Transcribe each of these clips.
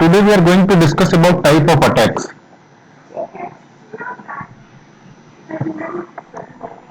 today we are going to discuss about type of attacks.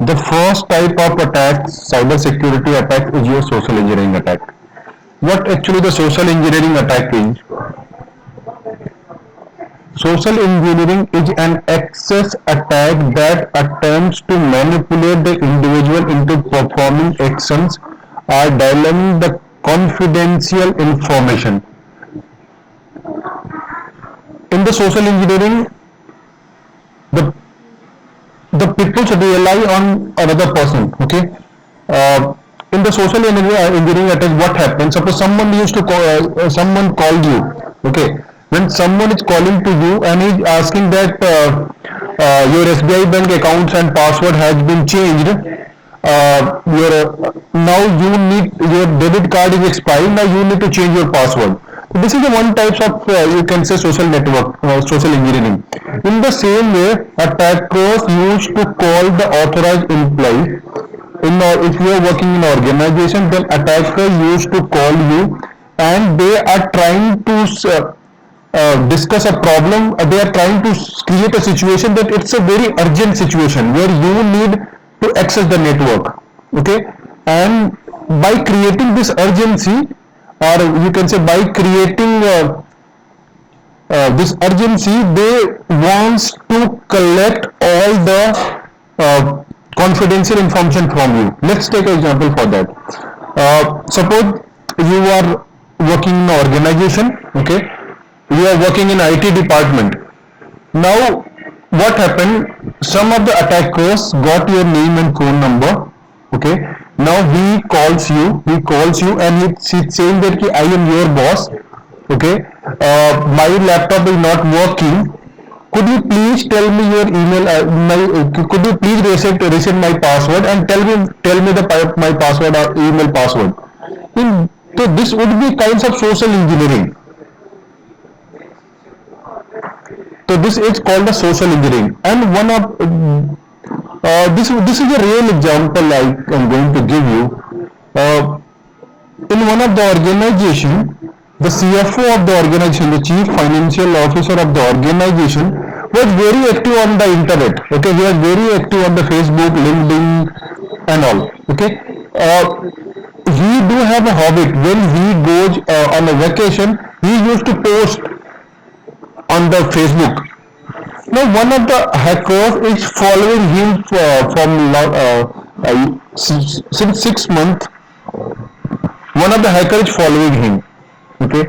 The first type of attack, cyber security attack, is your social engineering attack. What actually the social engineering attack is? Social engineering is an access attack that attempts to manipulate the individual into performing actions or dialing the confidential information. In the social engineering, the people should rely on another person. Okay. In the social engineering attack, what happens? Suppose someone used to call, someone called you. Okay. When someone is calling to you and is asking that your SBI bank accounts and password has been changed, your now you need your debit card is expiring. Now you need to change your password. This is the one types of you can say social network, social engineering. In the same way, attackers used to call the authorized employee. If you are working in an organization, then attackers used to call you, and they are trying to discuss a problem. They are trying to create a situation that it's a very urgent situation where you need to access the network. Okay, and by creating this urgency, or you can say by creating this urgency, they wants to collect all the confidential information from you. Let's take an example for that. Suppose you are working in an organization. Okay, you are working in IT department. Now what happened? Some of the attackers got your name and phone number. Okay, now he calls you and he's saying that I am your boss. Okay, my laptop is not working. Could you please tell me your email? Could you please reset my password and tell me my password or email password? So this would be kinds of social engineering. So this is called the social engineering, and one of this is a real example I am going to give you. Uh, in one of the organization, the CFO of the organization, the chief financial officer of the organization, was very active on the internet. Okay, he was very active on the Facebook, LinkedIn, and all. Okay, he do have a habit when he goes on a vacation. He used to post on the Facebook. Now, one of the hackers is following him since 6 months. One of the hackers is following him. Okay.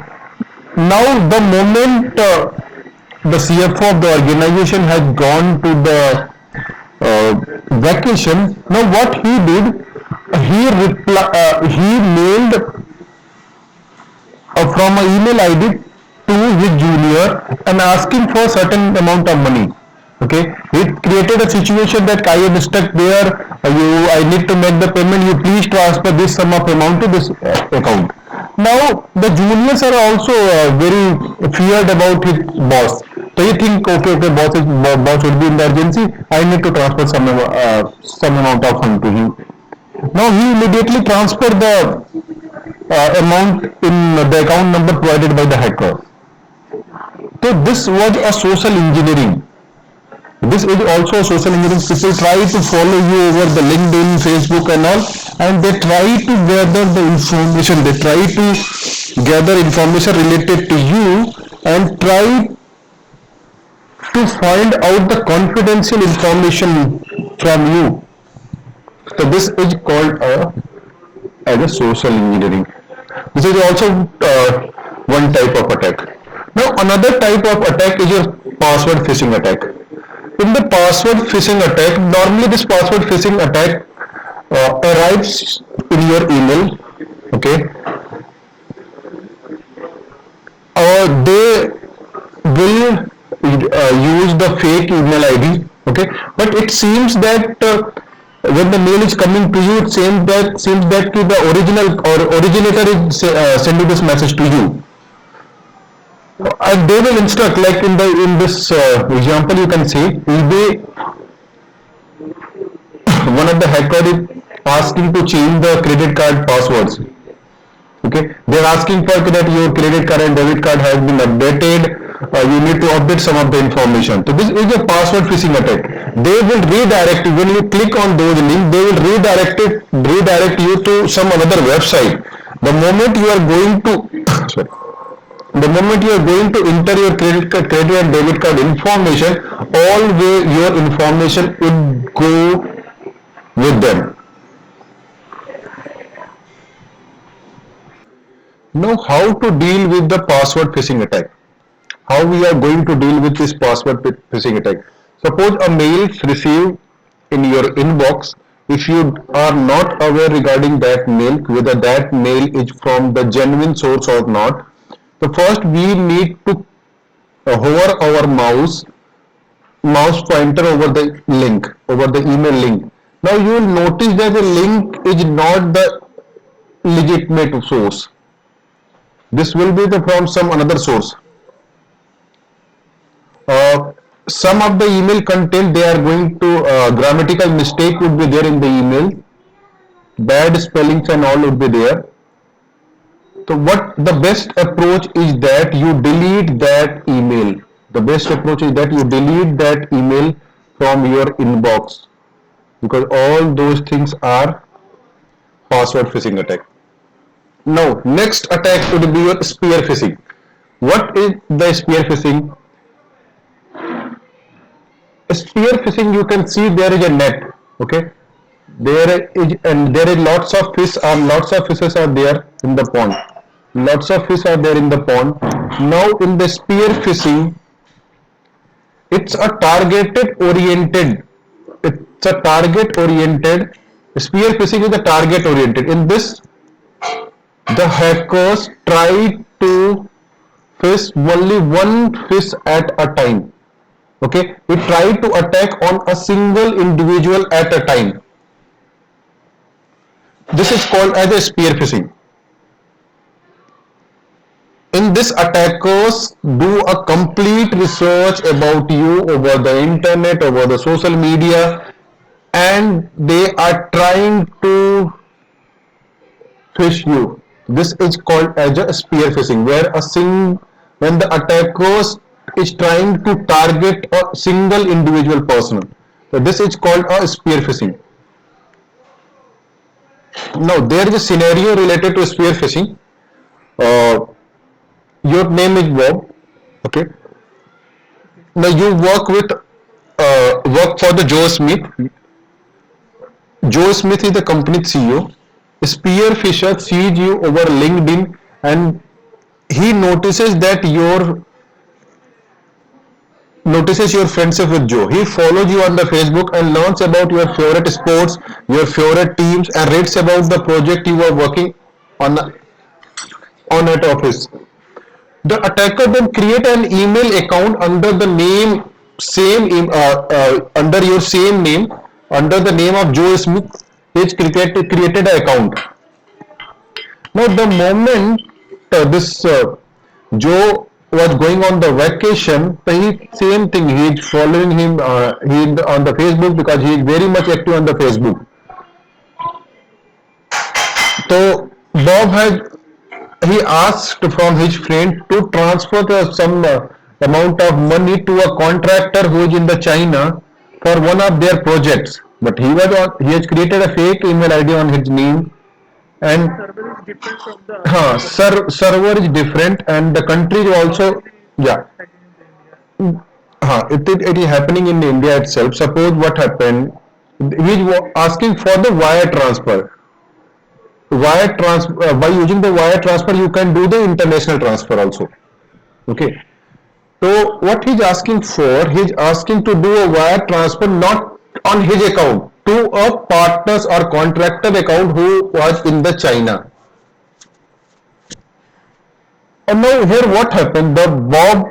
Now, the moment the CFO of the organization has gone to the vacation, now what he did, he mailed from an email ID to his junior and asking for certain amount of money. Okay, it created a situation that I am stuck there. I need to make the payment. You please transfer this sum of amount to this account. Now the juniors are also very feared about his boss. So you think, okay, boss would be in the urgency. I need to transfer some amount of fund to him. Now he immediately transferred the amount in the account number provided by the hacker. So this was a social engineering. This is also a social engineering. People try to follow you over the LinkedIn, Facebook and all, and they try to gather the information. They try to gather information related to you and try to find out the confidential information from you. So this is called as a social engineering. This is also one type of attack. Now another type of attack is your password phishing attack. In the password phishing attack, normally this password phishing attack arrives in your email. Okay, they will use the fake email ID. Okay, but it seems that when the mail is coming to you, it seems that the original or originator is sending this message to you. And they will instruct, like in this example, you can see, will be one of the hacker is asking to change the credit card passwords. Okay, They're asking for that your credit card and debit card has been updated. You need to update some of the information. So this is a password phishing attack. They will redirect you. When you click on those links, they will redirect you to some another website. The moment you are going to sorry, the moment you are going to enter your credit and debit card information, all your information would go with them. Now, how to deal with the password phishing attack? How we are going to deal with this password phishing attack? Suppose a mail is received in your inbox. If you are not aware regarding that mail, whether that mail is from the genuine source or not, so first we need to hover our mouse pointer over the link, over the email link. Now you will notice that the link is not the legitimate source. This will be the from some another source. Uh, some of the email content they are going to grammatical mistake would be there in the email, bad spellings and all would be there. So what the best approach is that you delete that email. The best approach is that you delete that email from your inbox, because all those things are password phishing attack. Now next attack would be your spear phishing. What is the spear phishing? Spear phishing, you can see there is a net. Okay, there is lots of fish, or lots of fishes are there in the pond. Lots of fish are there in the pond. Now in the spear phishing, it's a target oriented. Spear phishing is a target oriented. In this, the hackers try to fish only one fish at a time. Okay, we try to attack on a single individual at a time. This is called as a spear phishing. In this, attackers do a complete research about you over the internet, over the social media, and they are trying to phish you. This is called as a spear phishing, where when the attackers is trying to target a single individual person. So this is called a spear phishing. Now there is a scenario related to spear phishing. Uh, your name is Bob. Okay. Now you work for the Joe Smith. Joe Smith is the company CEO. Spear Fisher sees you over LinkedIn, and he notices your friendship with Joe. He follows you on the Facebook and learns about your favorite sports, your favorite teams, and reads about the project you are working on at office. The attacker then create an email account under the name under your same name, under the name of Joe Smith. He's created an account. Now the moment this Joe was going on the vacation, same thing. He is following him. He is on the Facebook because he is very much active on the Facebook. So Bob has he asked from his friend to transfer some amount of money to a contractor who is in the China for one of their projects. But he has created a fake email ID on his name, and server is different, and the country is also, yeah. It is happening in India itself. Suppose what happened, he is asking for the wire transfer. By using the wire transfer, you can do the international transfer also. Okay. So what he's asking for, he's asking to do a wire transfer not on his account, to a partner's or contractor account who was in the China. And now here what happened, the Bob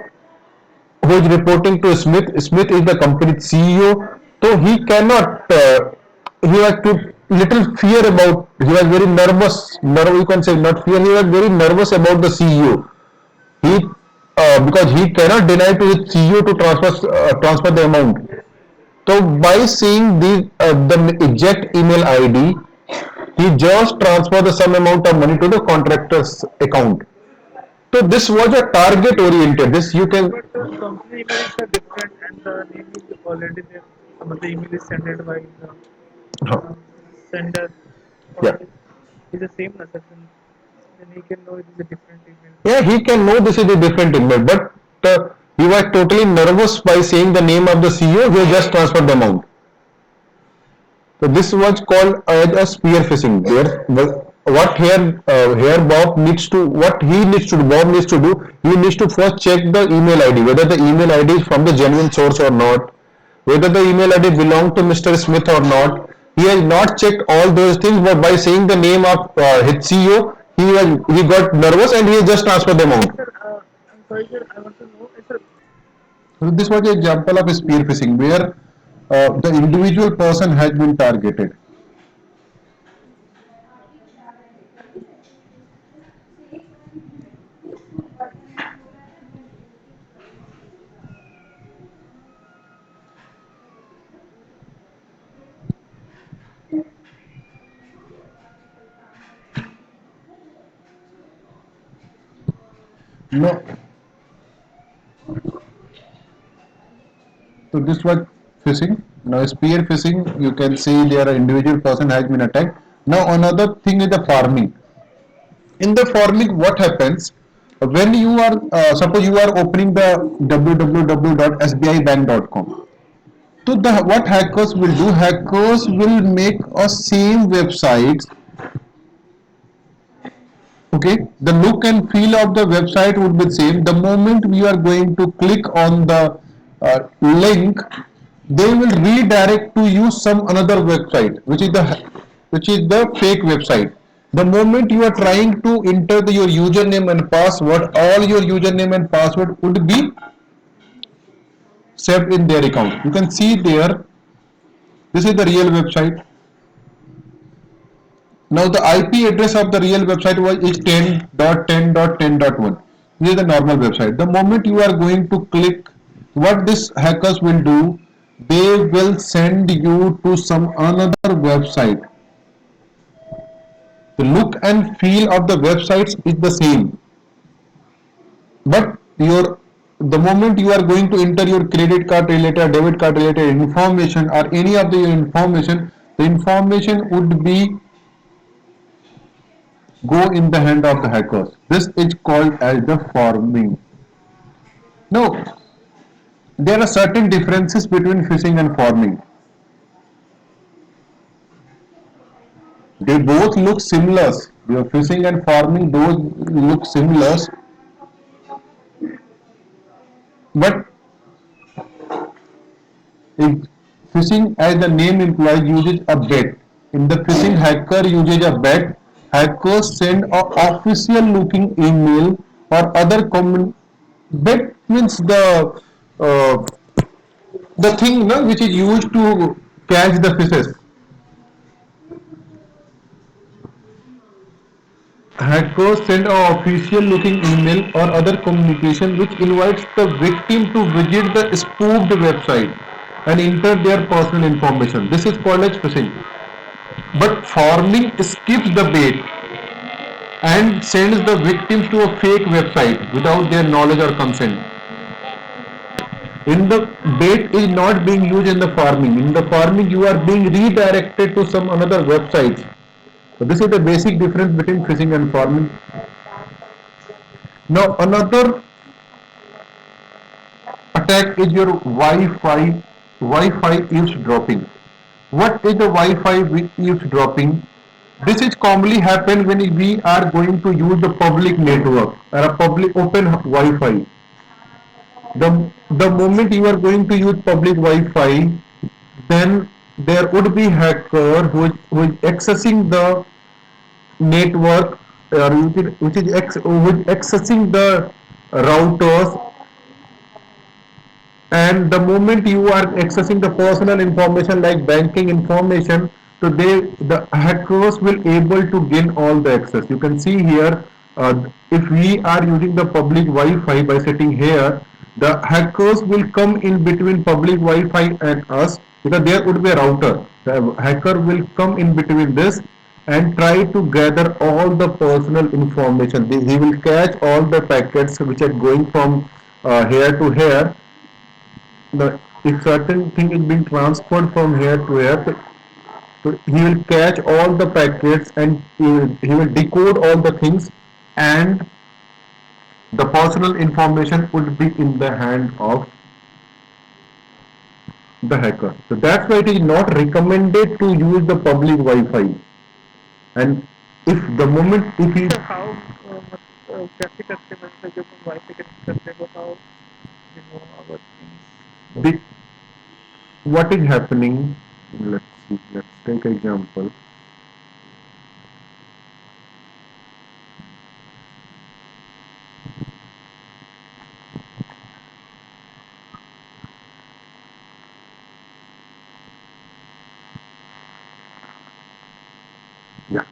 who is reporting to Smith is the company's CEO, so he cannot, he has to little fear about, he was very you can say not fear, he was very nervous about the CEO. Because he cannot deny to his CEO to transfer the amount. So by seeing the exact email ID, He just transferred the some amount of money to the contractor's account. So this was a target oriented. This you can. But the company email is different and the name is already there. The email is sent by the uh, sender or Yeah. is the same message. Then he can know it is a different email. Yeah, he can know this is a different email, but he was totally nervous by saying the name of the CEO. He just transferred the amount. So this was called as a spear phishing. There, what here Bob needs to what he needs to do. Bob needs to do. He needs to first check the email ID whether the email ID is from the genuine source or not, whether the email ID belongs to Mr. Smith or not. He has not checked all those things, but by saying the name of his CEO, he got nervous and he just transferred the Yes, amount. sir. I'm sorry, sir. I want to know, sir. So this was an example of spear phishing where the individual person has been targeted. No, so this was phishing. Now spear phishing, you can see there an individual person has been attacked. Now another thing is the farming. In the farming, what happens when you are suppose you are opening the www.sbibank.com. So the what hackers will do? Hackers will make a same website. Okay, the look and feel of the website would be same. The moment we are going to click on the link, they will redirect to use some another website which is the fake website. The moment you are trying to enter your username and password, all your username and password would be saved in their account. You can see there, this is the real website. Now the IP address of the real website was is 10.10.10.1. This is the normal website. The moment you are going to click, what this hackers will do, they will send you to some another website. The look and feel of the websites is the same, but your the moment you are going to enter your credit card related, debit card related information or any of the information, the information would be go in the hand of the hackers. This is called as the farming. Now, there are certain differences between phishing and farming. They both look similar. Your phishing and farming those look similar, but if phishing, as the name implies, uses a bet. In the phishing, hacker uses a bet. Hackers send a official looking email or other common. Bet means uh, the thing no, which is used to catch the fishes. Hackers send an official looking email or other communication which invites the victim to visit the spoofed website and enter their personal information. This is called as phishing. But farming skips the bait and sends the victims to a fake website without their knowledge or consent. In the bait is not being used in the farming. In the farming, you are being redirected to some another website. So this is the basic difference between phishing and farming. Now another attack is your Wi-Fi eavesdropping. What is the Wi-Fi eavesdropping? This is commonly happen when we are going to use the public network or a public open Wi-Fi. The moment you are going to use public Wi-Fi, then there would be hacker who is accessing the network or who is accessing the routers, and the moment you are accessing the personal information like banking information, so the hackers will able to gain all the access. You can see here, if we are using the public Wi-Fi by setting here, the hackers will come in between public Wi-Fi and us because there would be a router. The hacker will come in between this and try to gather all the personal information. He will catch all the packets which are going from here to here. If certain thing is being transferred from here to here, so he will catch all the packets and he will decode all the things, and the personal information would be in the hand of the hacker. So that's why it is not recommended to use the public Wi-Fi. And if the moment if he So how कैसे करते हैं मतलब जब हम wifi connect करते हैं तो how we know our things the, what is happening, let's see, let's take an example. Yeah,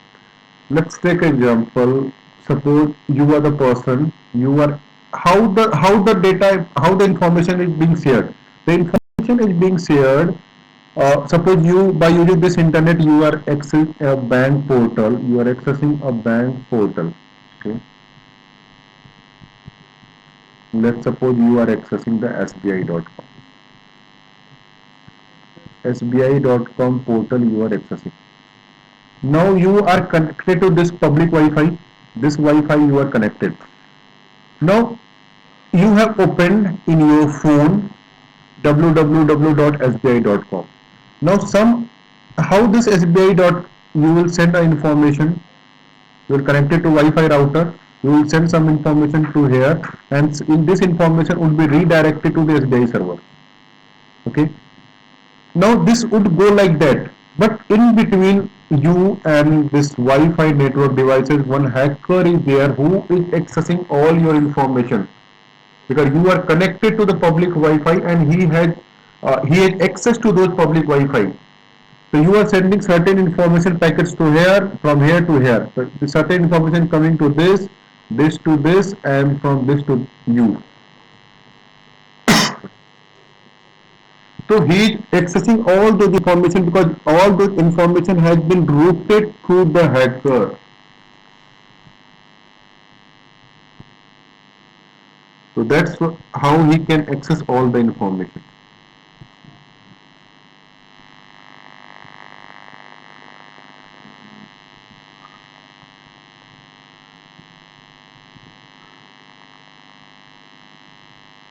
let's take an example. Suppose you are the person, you are, how the data, how the information is being shared. The information is being shared. Suppose you, by using this internet, you are accessing a bank portal. You are accessing a bank portal. Okay. Let's suppose you are accessing the SBI.com. SBI.com portal you are accessing. Now you are connected to this public Wi-Fi. This Wi-Fi you are connected. Now you have opened in your phone www.sbi.com. Now some, how this SBI dot, you will send the information. You will connect it to Wi-Fi router. You will send some information to here, and in this information would be redirected to the SBI server. Okay. Now this would go like that, but in between you and this Wi-Fi network devices, one hacker is there who is accessing all your information, because you are connected to the public Wi-Fi and he has access to those public Wi-Fi. So you are sending certain information packets to here, from here to here. So the certain information coming to this to this, and from this to you. So he is accessing all those information because all those information has been routed through the hacker. So that's how he can access all the information.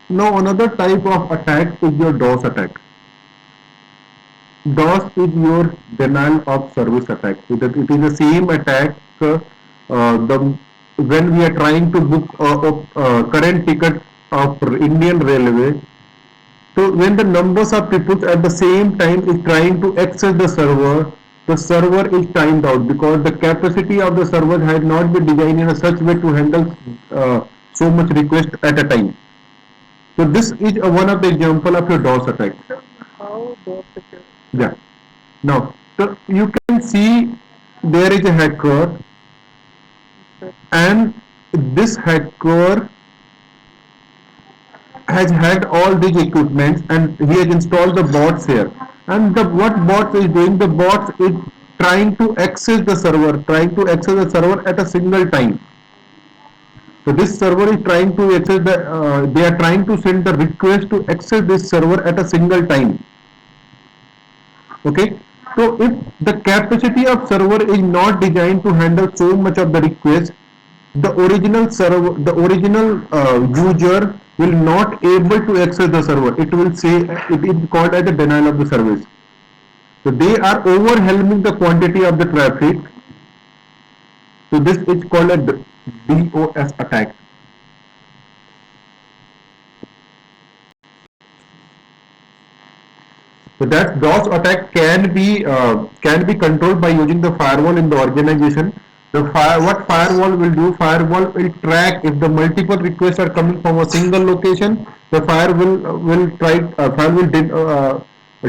Now another type of attack is your DOS attack. DOS is your denial of service attack. It is the same attack the when we are trying to book a current ticket of Indian Railway. So when the numbers of people at the same time is trying to access the server is timed out because the capacity of the server has not been designed in a such way to handle so much request at a time. So this is one of the example of your DOS attack. so how those Yeah. Now, so you can see there is a hacker, and this hacker has had all these equipments and he has installed the bots here. And what bots is doing? The bots is trying to access the server, at a single time. So this server is trying to access they are trying to send the request to access this server at a single time. Okay. So if the capacity of server is not designed to handle so much of the request, the original user will not able to access the server. It will say it is called as the denial of the service. So they are overwhelming the quantity of the traffic. So this is called a DOS attack. So that DOS attack can be controlled by using the firewall in the organization. What firewall will do? Firewall will track if the multiple requests are coming from a single location. The firewall will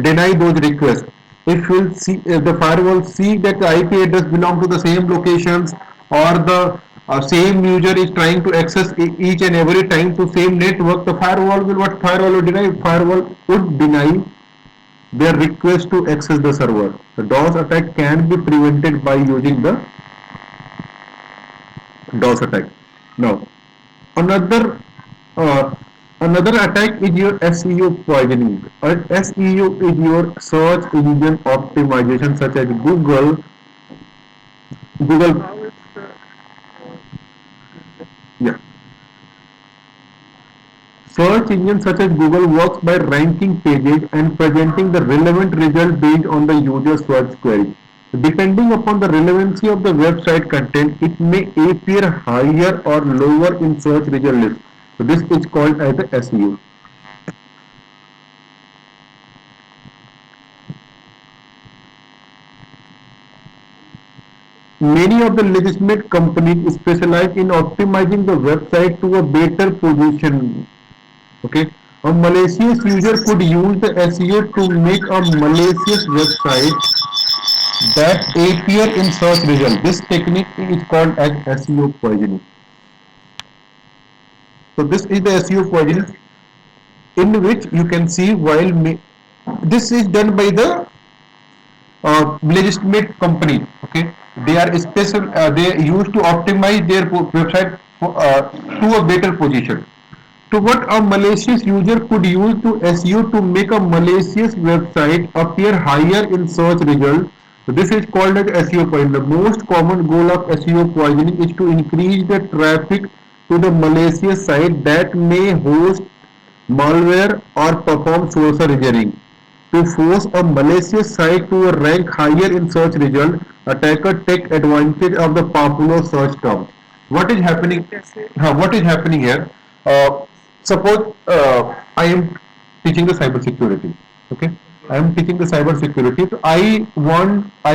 deny those requests. If the firewall see that the IP address belong to the same locations, or the same user is trying to access each and every time to same network, the firewall will deny? Firewall would deny their request to access the server. The DOS attack can be prevented by using the DOS attack. Now, another uh, another attack is your SEO poisoning. SEO is your search engine optimization, such as Google, How it's yeah. Search engines such as Google works by ranking pages and presenting the relevant result based on the user search query. Depending upon the relevancy of the website content, it may appear higher or lower in search result list. So this is called as the SEO. Many of the legitimate companies specialize in optimizing the website to a better position. Okay, a malicious user could use the SEO to make a malicious website that appear in search result. This technique is called as SEO poisoning. So this is the SEO poisoning, in which you can see this is done by the legitimate company. Okay, they are special. They used to optimize their website to a better position. To what a malicious user could use to SEO to make a malicious website appear higher in search results. So this is called as SEO poisoning. The most common goal of SEO poisoning is to increase the traffic to the malicious site that may host malware or perform social engineering. To force a malicious site to rank higher in search result, attackers take advantage of the popular search terms. What is happening? कैसे What is happening here? Suppose I am teaching the cyber security. Okay, I okay am teaching the cyber security. So I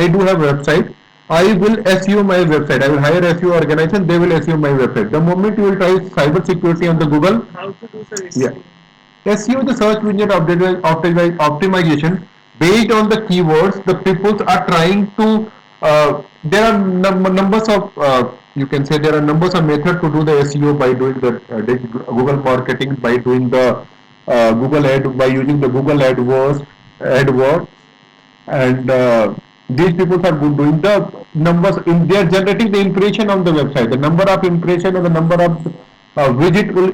do have website. I will SEO my website. I will hire SEO organization. They will SEO my website. The moment you will try cyber security on the Google, how to do the yeah. SEO? SEO is the search engine optimization based on the keywords. The people are trying to. There are numbers of. You can say there are numbers of methods to do the SEO by doing the Google marketing, by doing the Google ad, by using the Google AdWords, and these people are doing the numbers. They are generating the impression on the website. The number of impression and the number of visit will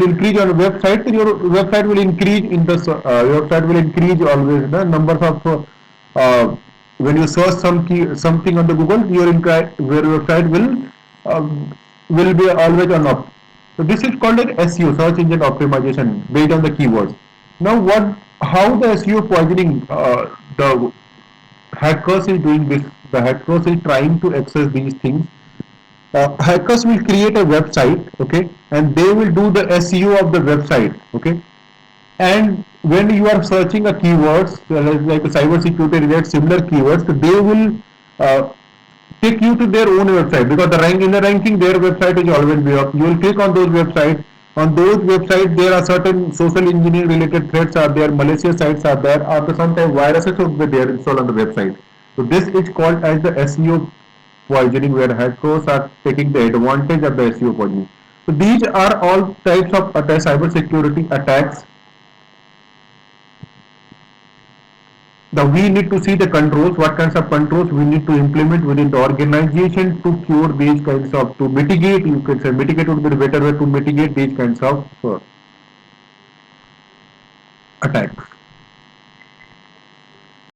increase on the website. And your website will increase in the your website will increase always the numbers of when you search something on the Google, your website will be always on up. So this is called an SEO, search engine optimization, based on the keywords. Now, how the SEO poisoning, the hackers is doing this? The hackers is trying to access these things. Hackers will create a website, okay, and they will do the SEO of the website, okay. And when you are searching a keywords like a cyber security related similar keywords, so they will uh, take you to their own website, because in the ranking their website is always be up. You will click on those websites. On those websites there are certain social engineering related threats are there, malicious sites are there, or the sometimes viruses will be there installed on the website. So this is called as the SEO poisoning, where hackers are taking the advantage of the SEO poisoning. So these are all types of cyber security attacks. We need to see the controls, what kinds of controls we need to implement within the organization to cure these kinds of, to mitigate, you can say mitigate would be the better way to mitigate these kinds of attacks.